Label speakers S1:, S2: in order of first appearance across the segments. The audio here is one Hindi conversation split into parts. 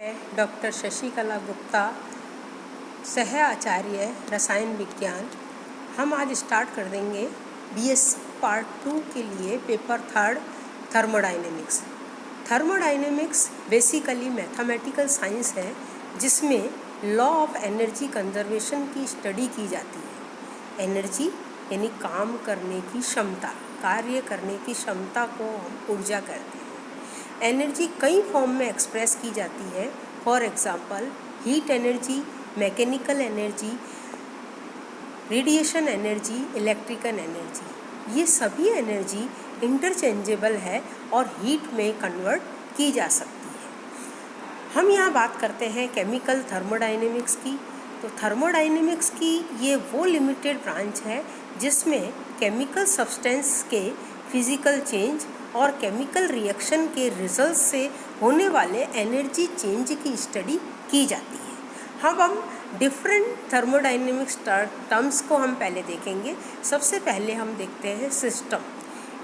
S1: डॉक्टर शशिकला गुप्ता, सह आचार्य रसायन विज्ञान। हम आज स्टार्ट कर देंगे बीएससी पार्ट 2 के लिए paper 3 thermodynamics. Thermodynamics basically mathematical science है जिसमें लॉ ऑफ एनर्जी कंजर्वेशन की स्टडी की जाती है। एनर्जी यानी काम करने की क्षमता, कार्य करने की क्षमता को हम ऊर्जा कहते हैं। एनर्जी कई फॉर्म में एक्सप्रेस की जाती है। For example heat energy, mechanical energy, radiation energy, electrical energy. ये सभी एनर्जी इंटरचेंजेबल है और हीट में कन्वर्ट की जा सकती है। हम यहाँ बात करते हैं केमिकल थर्मोडाइनेमिक्स की। तो थर्मोडाइनेमिक्स की ये वो लिमिटेड ब्रांच है जिसमें केमिकल सब्सटेंस के फिजिकल चेंज और केमिकल रिएक्शन के रिजल्ट से होने वाले एनर्जी चेंज की स्टडी की जाती है। अब हम डिफरेंट थर्मोडाइनेमिक्स टर्म्स को हम पहले देखेंगे। सबसे पहले हम देखते हैं सिस्टम।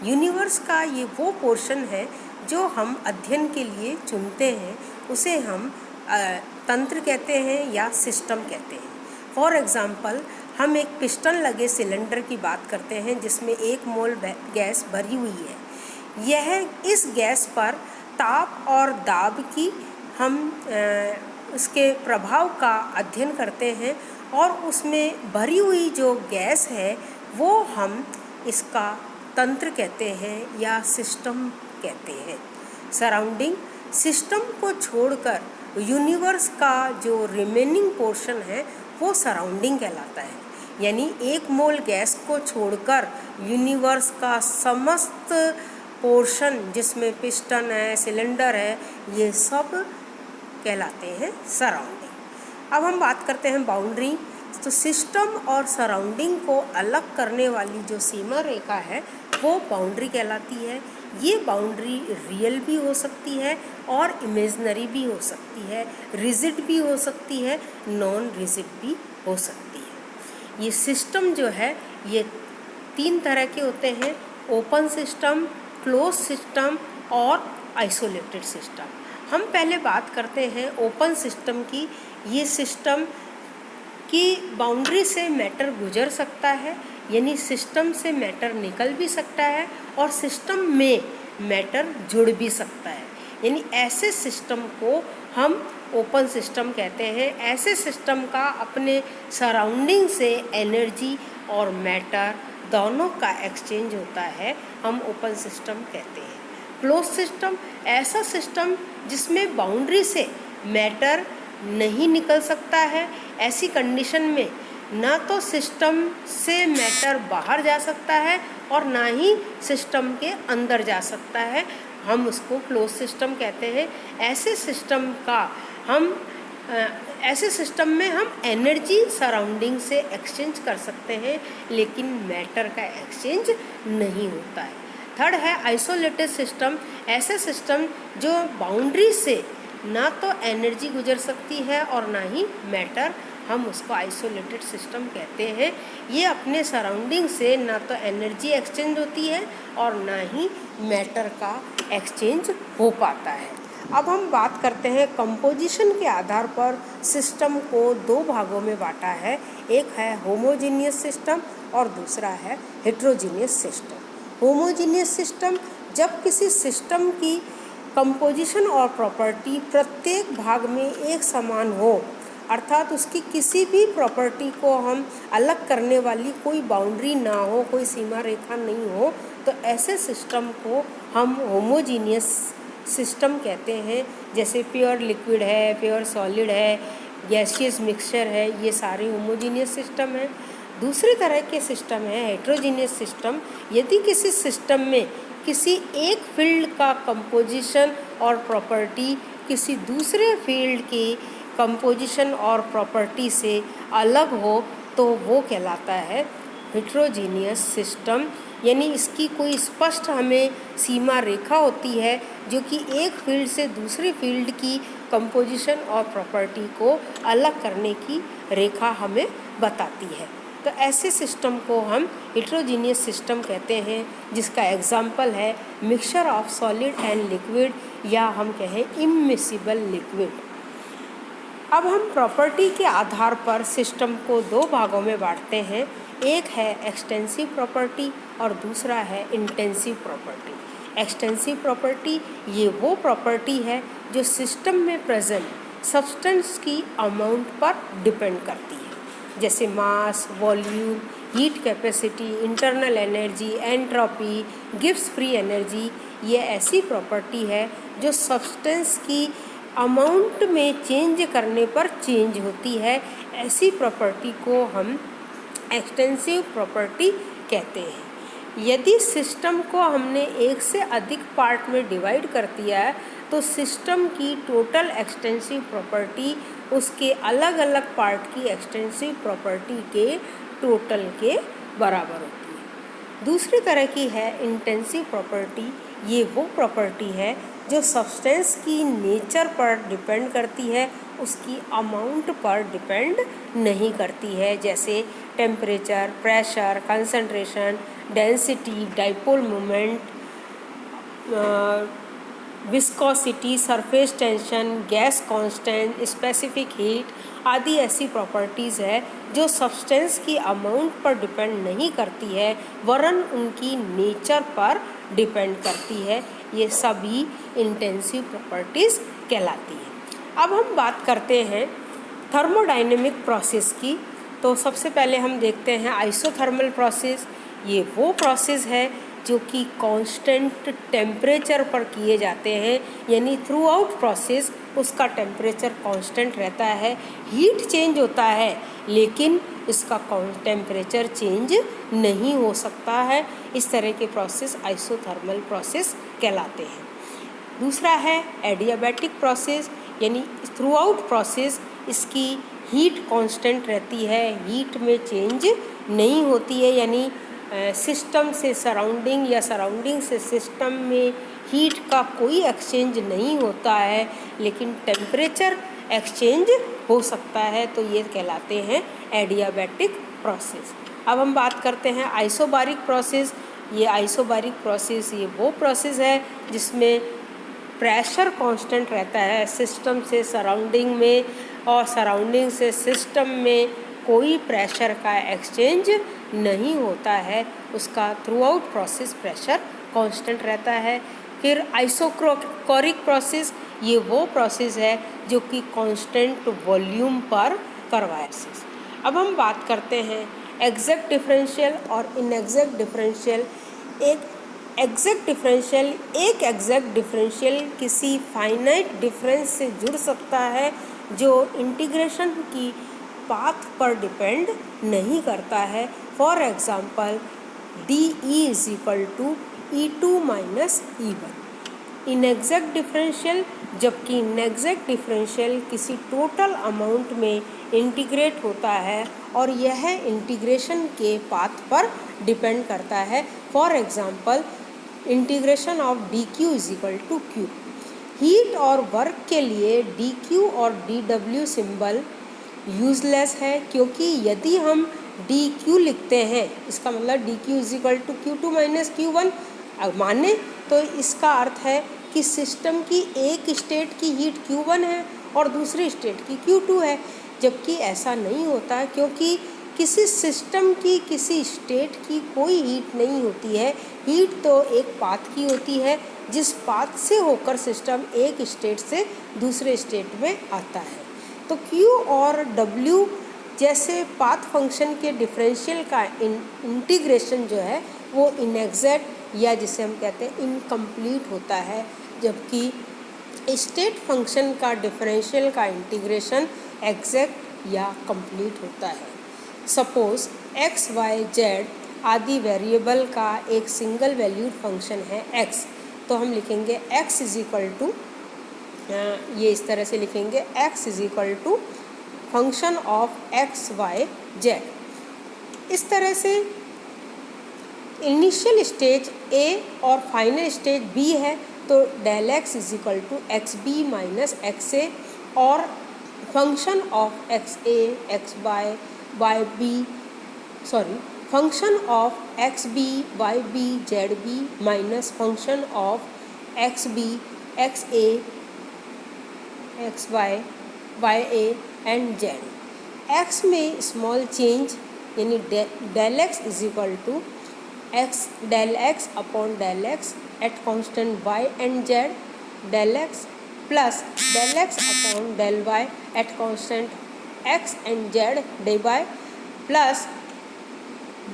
S1: यूनिवर्स का ये वो पोर्शन है जो हम अध्ययन के लिए चुनते हैं, उसे हम तंत्र कहते हैं या सिस्टम कहते हैं। फॉर एग्ज़ाम्पल हम एक पिस्टन लगे सिलेंडर की बात करते हैं जिसमें 1 मोल गैस भरी हुई है। इस गैस पर ताप और दाब की हम उसके प्रभाव का अध्ययन करते हैं और उसमें भरी हुई जो गैस है वो हम इसका तंत्र कहते हैं या सिस्टम कहते हैं। सराउंडिंग सिस्टम को छोड़कर यूनिवर्स का जो रिमेनिंग पोर्शन है वो सराउंडिंग कहलाता है। यानी 1 मोल गैस को छोड़कर यूनिवर्स का समस्त पोर्शन जिसमें पिस्टन है, सिलेंडर है, ये सब कहलाते हैं सराउंडिंग। अब हम बात करते हैं बाउंड्री। तो सिस्टम और सराउंडिंग को अलग करने वाली जो सीमा रेखा है वो बाउंड्री कहलाती है। ये बाउंड्री रियल भी हो सकती है और इमेजिनरी भी हो सकती है, रिजिड भी हो सकती है, नॉन रिजिड भी हो सकती है। ये सिस्टम जो है ये 3 तरह के होते हैं: ओपन सिस्टम, क्लोज सिस्टम और आइसोलेटेड सिस्टम। हम पहले बात करते हैं ओपन सिस्टम की। ये सिस्टम की बाउंड्री से मैटर गुजर सकता है, यानी सिस्टम से मैटर निकल भी सकता है और सिस्टम में मैटर जुड़ भी सकता है। यानी ऐसे सिस्टम को हम ओपन सिस्टम कहते हैं। ऐसे सिस्टम का अपने सराउंडिंग से एनर्जी और मैटर दोनों का एक्सचेंज होता है, हम ओपन सिस्टम कहते हैं। क्लोज सिस्टम ऐसा सिस्टम जिसमें बाउंड्री से मैटर नहीं निकल सकता है। ऐसी कंडीशन में ना तो सिस्टम से मैटर बाहर जा सकता है और ना ही सिस्टम के अंदर जा सकता है, हम उसको क्लोज सिस्टम कहते हैं। ऐसे सिस्टम में हम एनर्जी सराउंडिंग से एक्सचेंज कर सकते हैं लेकिन मैटर का एक्सचेंज नहीं होता है। थर्ड है आइसोलेटेड सिस्टम। ऐसे सिस्टम जो बाउंड्री से ना तो एनर्जी गुजर सकती है और ना ही मैटर, हम उसको आइसोलेटेड सिस्टम कहते हैं। ये अपने सराउंडिंग से ना तो एनर्जी एक्सचेंज होती है और ना ही मैटर का एक्सचेंज हो पाता है। अब हम बात करते हैं कंपोजिशन के आधार पर सिस्टम को 2 भागों में बांटा है। एक है होमोजीनियस सिस्टम और दूसरा है हेट्रोजीनियस सिस्टम। होमोजीनियस सिस्टम जब किसी सिस्टम की कंपोजिशन और प्रॉपर्टी प्रत्येक भाग में एक समान हो, अर्थात उसकी किसी भी प्रॉपर्टी को हम अलग करने वाली कोई बाउंड्री ना हो, कोई सीमा रेखा नहीं हो, तो ऐसे सिस्टम को हम होमोजीनियस सिस्टम कहते हैं। जैसे प्योर लिक्विड है, प्योर सॉलिड है, गैसियस मिक्सचर है, ये सारे होमोजीनियस सिस्टम हैं। दूसरी तरह के सिस्टम है हेट्रोजीनियस सिस्टम। यदि किसी सिस्टम में किसी एक फील्ड का कंपोजिशन और प्रॉपर्टी किसी दूसरे फील्ड की कंपोजिशन और प्रॉपर्टी से अलग हो तो वो कहलाता है हेट्रोजीनियस सिस्टम। यानी इसकी कोई स्पष्ट हमें सीमा रेखा होती है जो कि एक फील्ड से दूसरी फील्ड की कंपोजिशन और प्रॉपर्टी को अलग करने की रेखा हमें बताती है। तो ऐसे सिस्टम को हम हेट्रोजीनियस सिस्टम कहते हैं, जिसका एग्जाम्पल है mixture of solid and liquid, या हम कहें इम्मिसिबल लिक्विड। अब हम प्रॉपर्टी के आधार पर सिस्टम को दो भागों में बांटते हैं। एक है एक्सटेंसिव प्रॉपर्टी और दूसरा है इंटेंसिव प्रॉपर्टी। एक्सटेंसिव प्रॉपर्टी ये वो प्रॉपर्टी है जो सिस्टम में प्रेजेंट सब्सटेंस की अमाउंट पर डिपेंड करती है, जैसे mass, volume, heat capacity, internal energy, entropy, Gibbs free energy. ये ऐसी प्रॉपर्टी है जो सब्सटेंस की अमाउंट में चेंज करने पर चेंज होती है। ऐसी प्रॉपर्टी को हम एक्सटेंसिव प्रॉपर्टी कहते हैं। यदि सिस्टम को हमने एक से अधिक पार्ट में डिवाइड कर दिया है तो सिस्टम की टोटल एक्सटेंसिव प्रॉपर्टी उसके अलग अलग पार्ट की एक्सटेंसिव प्रॉपर्टी के टोटल के बराबर होती है। दूसरी तरह की है इंटेंसिव प्रॉपर्टी। ये वो प्रॉपर्टी है जो सब्सटेंस की नेचर पर डिपेंड करती है, उसकी अमाउंट पर डिपेंड नहीं करती है, जैसे temperature, pressure, concentration, density, dipole moment, viscosity, surface tension, gas constant, specific heat आदि ऐसी प्रॉपर्टीज़ है जो सब्सटेंस की अमाउंट पर डिपेंड नहीं करती है वरन उनकी नेचर पर डिपेंड करती है। ये सभी इंटेंसिव प्रॉपर्टीज़ कहलाती है। अब हम बात करते हैं थर्मोडायनेमिक प्रोसेस की। तो सबसे पहले हम देखते हैं आइसोथर्मल प्रोसेस। ये वो प्रोसेस है जो कि कांस्टेंट टेम्परेचर पर किए जाते हैं, यानी थ्रू आउट प्रोसेस उसका टेम्परेचर कांस्टेंट रहता है। हीट चेंज होता है लेकिन इसका टेम्परेचर चेंज नहीं हो सकता है। इस तरह के प्रोसेस आइसोथर्मल प्रोसेस कहलाते हैं। दूसरा है एडियाबैटिक प्रोसेस, यानी थ्रू आउट प्रोसेस इसकी हीट कांस्टेंट रहती है, हीट में चेंज नहीं होती है, यानी सिस्टम से सराउंडिंग या सराउंडिंग से सिस्टम में हीट का कोई एक्सचेंज नहीं होता है लेकिन टेम्परेचर एक्सचेंज हो सकता है, तो ये कहलाते हैं एडियाबैटिक प्रोसेस। अब हम बात करते हैं आइसोबारिक प्रोसेस। ये आइसोबारिक प्रोसेस ये वो प्रोसेस है जिसमें प्रेशर कांस्टेंट रहता है सिस्टम से सराउंडिंग में और सराउंडिंग से सिस्टम में कोई प्रेशर का एक्सचेंज नहीं होता है, उसका through out process pressure constant रहता है। फिर आइसोकोरिक प्रोसेस ये वो प्रोसेस है जो कि कांस्टेंट वॉल्यूम पर करवाया। अब हम बात करते हैं एग्जैक्ट डिफरेंशियल और इनएग्जैक्ट डिफरेंशियल। एक एग्जैक्ट डिफरेंशियल किसी फाइनाइट डिफरेंस से जुड़ सकता है जो इंटीग्रेशन की पाथ पर डिपेंड नहीं करता है। For example DE is equal to E2 minus E1। Inexact differential, जबकि इनएग्जैक्ट डिफरेंशियल किसी टोटल अमाउंट में इंटीग्रेट होता है और यह इंटीग्रेशन के पाथ पर डिपेंड करता है। For example integration of DQ is equal to Q। Heat और वर्क के लिए DQ और DW सिंबल यूजलेस है, क्योंकि यदि हम DQ लिखते हैं इसका मतलब DQ is equal to Q2 minus Q1 माने, तो इसका अर्थ है कि सिस्टम की एक स्टेट की हीट Q1 है और दूसरी स्टेट की Q2 है, जबकि ऐसा नहीं होता है क्योंकि किसी सिस्टम की किसी स्टेट की कोई हीट नहीं होती है। हीट तो एक पाथ की होती है जिस पाथ से होकर सिस्टम एक स्टेट से दूसरे स्टेट में आता है। तो Q और W जैसे पाथ फंक्शन के डिफरेंशियल का इंटीग्रेशन जो है वो इनएग्जैक्ट या जिसे हम कहते हैं इनकम्प्लीट होता है, जबकि स्टेट फंक्शन का डिफरेंशियल का इंटीग्रेशन एग्जैक्ट या कंप्लीट होता है। सपोज x, y, z आदि वेरिएबल का एक सिंगल वैल्यूड फंक्शन है x, तो हम लिखेंगे x इज इक्वल टू, ये इस तरह से लिखेंगे x is equal to function of x, y, z। इस तरह से इनिशियल स्टेज A और फाइनल स्टेज B है, तो del x is equal to XB minus XA और function of XA, XY, function of XB, YB, ZB minus function of XB, XA, XY, Y A and Z. X में स्मॉल चेंज यानी del x is equal to X del x upon del X at constant Y and z, del x plus del x upon del y at constant x and z d y plus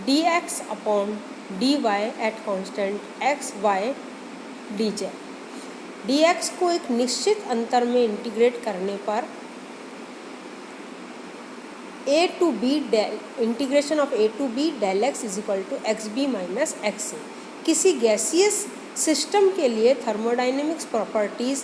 S1: d x upon d y at constant x y d z. D x को एक निश्चित अंतर में इंटीग्रेट करने पर a to b del integration of a to b del x is equal to x b minus x a. किसी गैसियस सिस्टम के लिए थर्मोडाइनमिक्स प्रॉपर्टीज़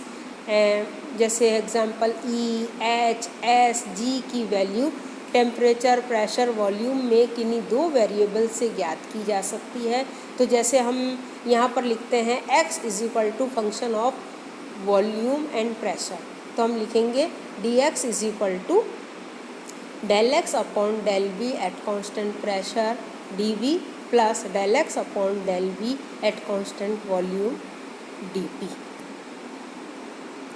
S1: जैसे एग्जांपल ई, एच, एस, जी की वैल्यू टेम्परेचर, प्रेशर, वॉल्यूम में किन्हीं दो वेरिएबल से ज्ञात की जा सकती है। तो जैसे हम यहाँ पर लिखते हैं x is equal to function of volume and pressure, तो हम लिखेंगे D X is equal to del x upon del V at constant pressure D V plus del x upon del V at constant volume D P.